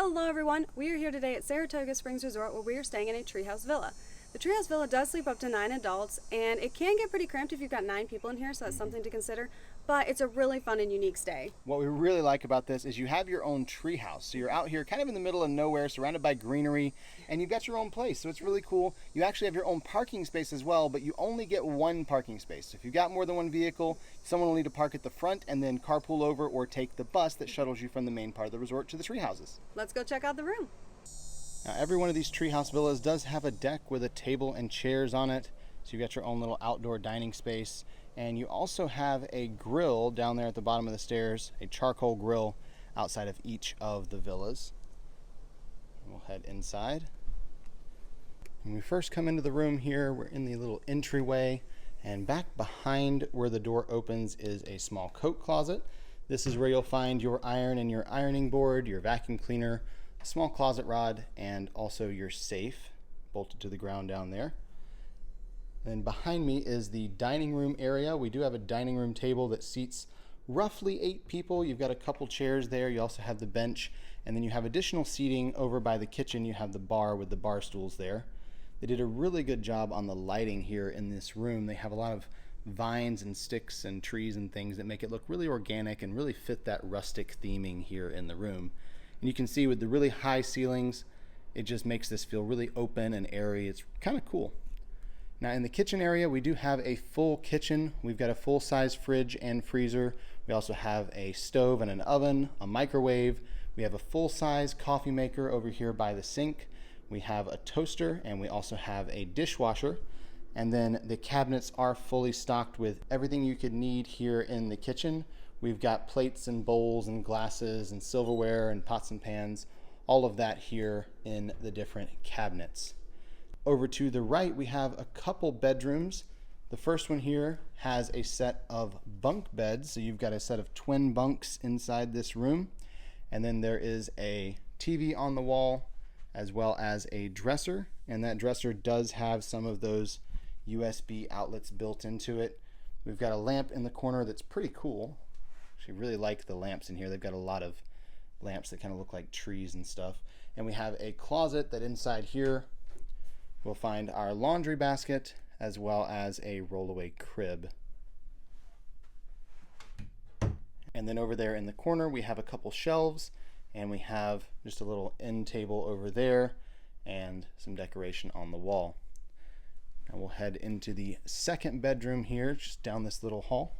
Hello everyone, we are here today at Saratoga Springs Resort where we are staying in a treehouse villa. The treehouse villa does sleep up to 9 adults and it can get pretty cramped if you've got 9 people in here, so that's something to consider, but it's a really fun and unique stay. What we really like about this is you have your own treehouse. So you're out here kind of in the middle of nowhere, surrounded by greenery, and you've got your own place. So it's really cool. You actually have your own parking space as well, but you only get one parking space. So if you've got more than one vehicle, someone will need to park at the front and then carpool over or take the bus that shuttles you from the main part of the resort to the treehouses. Let's go check out the room. Now, every one of these treehouse villas does have a deck with a table and chairs on it. So you've got your own little outdoor dining space. And you also have a grill down there at the bottom of the stairs, a charcoal grill outside of each of the villas. We'll head inside. When we first come into the room here, we're in the little entryway, and back behind where the door opens is a small coat closet. This is where you'll find your iron and your ironing board, your vacuum cleaner, a small closet rod, and also your safe bolted to the ground down there. And behind me is the dining room area. We do have a dining room table that seats roughly 8 people. You've got a couple chairs there. You also have the bench, and then you have additional seating over by the kitchen. You have the bar with the bar stools there. They did a really good job on the lighting here in this room. They have a lot of vines and sticks and trees and things that make it look really organic and really fit that rustic theming here in the room. And you can see with the really high ceilings, it just makes this feel really open and airy. It's kind of cool. Now in the kitchen area, we do have a full kitchen. We've got a full-size fridge and freezer. We also have a stove and an oven, a microwave. We have a full-size coffee maker over here by the sink. We have a toaster, and we also have a dishwasher. And then the cabinets are fully stocked with everything you could need here in the kitchen. We've got plates and bowls and glasses and silverware and pots and pans, all of that here in the different cabinets. Over to the right, we have a couple bedrooms. The first one here has a set of bunk beds. So you've got a set of twin bunks inside this room. And then there is a TV on the wall as well as a dresser. And that dresser does have some of those USB outlets built into it. We've got a lamp in the corner that's pretty cool. Actually really like the lamps in here. They've got a lot of lamps that kind of look like trees and stuff. And we have a closet that inside here we'll find our laundry basket as well as a rollaway crib. And then over there in the corner we have a couple shelves, and we have just a little end table over there and some decoration on the wall. Now we'll head into the second bedroom here, just down this little hall.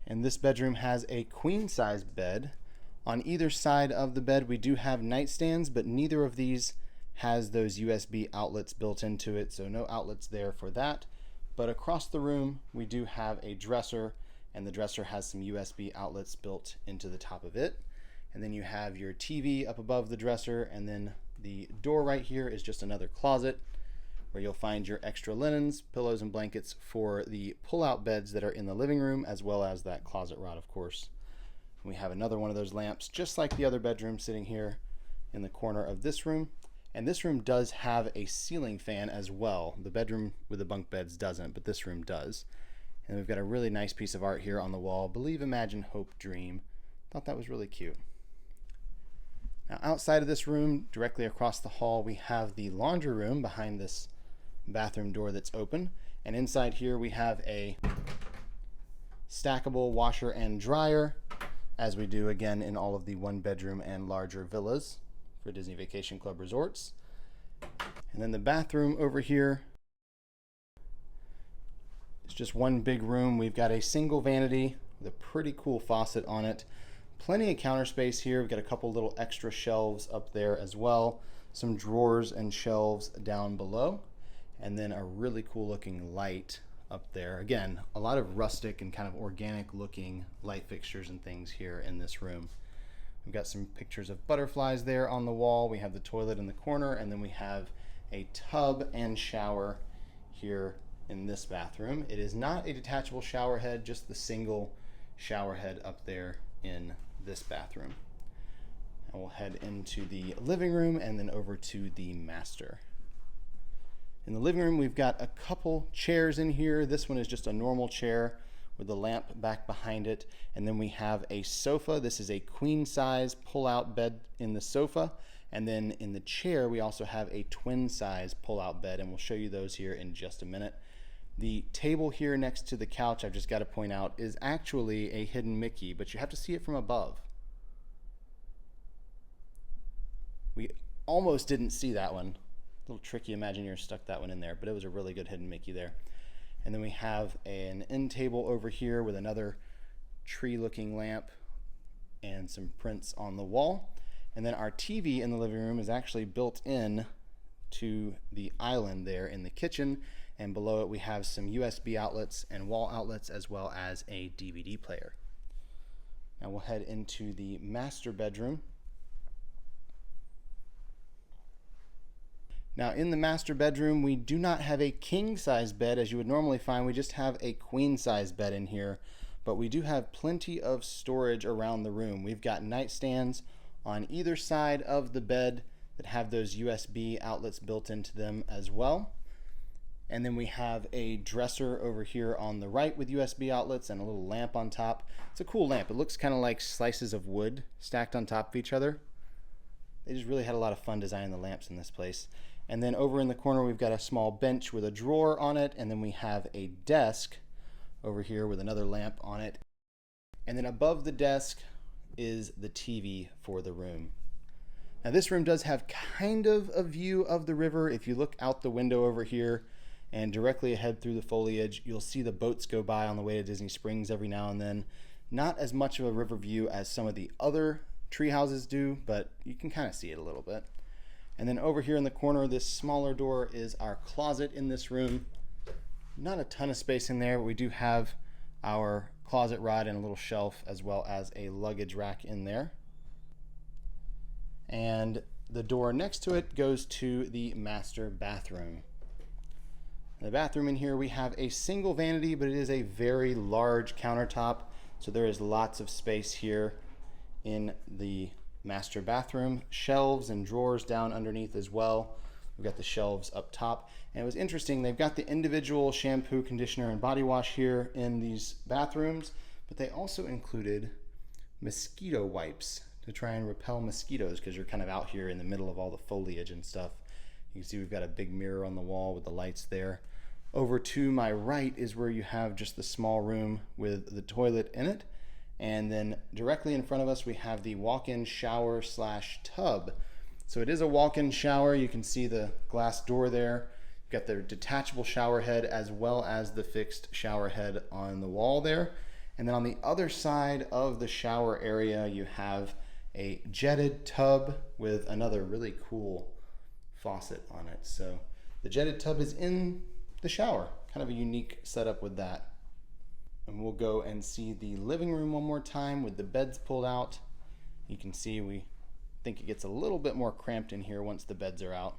And this bedroom has a queen size bed. On either side of the bed we do have nightstands, but neither of these has those USB outlets built into it, so no outlets there for that. But across the room we do have a dresser, and the dresser has some USB outlets built into the top of it. And then you have your TV up above the dresser, and then the door right here is just another closet where you'll find your extra linens, pillows, and blankets for the pull-out beds that are in the living room, as well as that closet rod, of course. We have another one of those lamps, just like the other bedroom, sitting here in the corner of this room. And this room does have a ceiling fan as well. The bedroom with the bunk beds doesn't, but this room does. And we've got a really nice piece of art here on the wall. Believe, imagine, hope, dream. Thought that was really cute. Now outside of this room, directly across the hall, we have the laundry room behind this bathroom door that's open. And inside here we have a stackable washer and dryer, as we do again in all of the 1-bedroom and larger villas for Disney Vacation Club resorts. And then the bathroom over here, it's just one big room. We've got a single vanity with a pretty cool faucet on it. Plenty of counter space here. We've got a couple little extra shelves up there as well. Some drawers and shelves down below. And then a really cool looking light up there. Again, a lot of rustic and kind of organic looking light fixtures and things here in this room. We've got some pictures of butterflies there on the wall. We have the toilet in the corner, and then we have a tub and shower here in this bathroom. It is not a detachable shower head, just the single shower head up there in this bathroom. And we'll head into the living room and then over to the master. In the living room, we've got a couple chairs in here. This one is just a normal chair with the lamp back behind it. And then we have a sofa. This is a queen size pull-out bed in the sofa. And then in the chair, we also have a twin size pull-out bed, and we'll show you those here in just a minute. The table here next to the couch, I've just got to point out, is actually a hidden Mickey, but you have to see it from above. We almost didn't see that one. A little tricky, Imagineer stuck that one in there, but it was a really good hidden Mickey there. And then we have an end table over here with another tree-looking lamp and some prints on the wall. And then our TV in the living room is actually built in to the island there in the kitchen. And below it we have some USB outlets and wall outlets, as well as a DVD player. Now we'll head into the master bedroom. Now in the master bedroom, we do not have a king size bed as you would normally find. We just have a queen size bed in here, but we do have plenty of storage around the room. We've got nightstands on either side of the bed that have those USB outlets built into them as well. And then we have a dresser over here on the right with USB outlets and a little lamp on top. It's a cool lamp. It looks kind of like slices of wood stacked on top of each other. They just really had a lot of fun designing the lamps in this place. And then over in the corner, we've got a small bench with a drawer on it. And then we have a desk over here with another lamp on it. And then above the desk is the TV for the room. Now this room does have kind of a view of the river. If you look out the window over here and directly ahead through the foliage, you'll see the boats go by on the way to Disney Springs every now and then. Not as much of a river view as some of the other tree houses do, but you can kind of see it a little bit. And then over here in the corner, this smaller door is our closet in this room. Not a ton of space in there, but we do have our closet rod and a little shelf, as well as a luggage rack in there. And the door next to it goes to the master bathroom. In the bathroom in here, we have a single vanity, but it is a very large countertop, so there is lots of space here in the master bathroom. Shelves and drawers down underneath as well. We've got the shelves up top. And it was interesting, they've got the individual shampoo, conditioner, and body wash here in these bathrooms, but they also included mosquito wipes to try and repel mosquitoes, because you're kind of out here in the middle of all the foliage and stuff. You can see we've got a big mirror on the wall with the lights there. Over to my right is where you have just the small room with the toilet in it. And then directly in front of us, we have the walk-in shower slash tub. So it is a walk-in shower. You can see the glass door there. You've got the detachable shower head as well as the fixed shower head on the wall there. And then on the other side of the shower area, you have a jetted tub with another really cool faucet on it. So the jetted tub is in the shower. Kind of a unique setup with that. And we'll go and see the living room one more time with the beds pulled out. You can see we think it gets a little bit more cramped in here once the beds are out.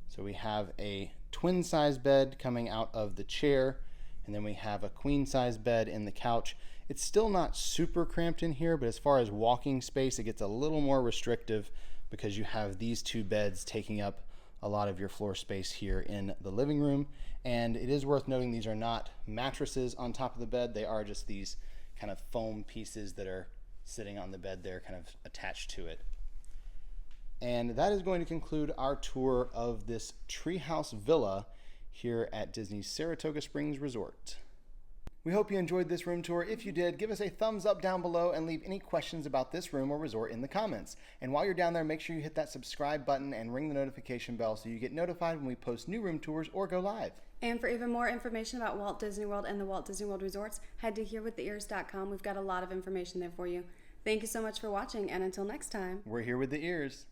So we have a twin size bed coming out of the chair, and then we have a queen size bed in the couch. It's still not super cramped in here, but as far as walking space, it gets a little more restrictive because you have these two beds taking up a lot of your floor space here in the living room. And it is worth noting these are not mattresses on top of the bed. They are just these kind of foam pieces that are sitting on the bed there, kind of attached to it. And that is going to conclude our tour of this treehouse villa here at Disney's Saratoga Springs Resort. We hope you enjoyed this room tour. If you did, give us a thumbs up down below and leave any questions about this room or resort in the comments. And while you're down there, make sure you hit that subscribe button and ring the notification bell so you get notified when we post new room tours or go live. And for even more information about Walt Disney World and the Walt Disney World Resorts, head to herewiththeears.com. We've got a lot of information there for you. Thank you so much for watching, and until next time, we're here with the ears.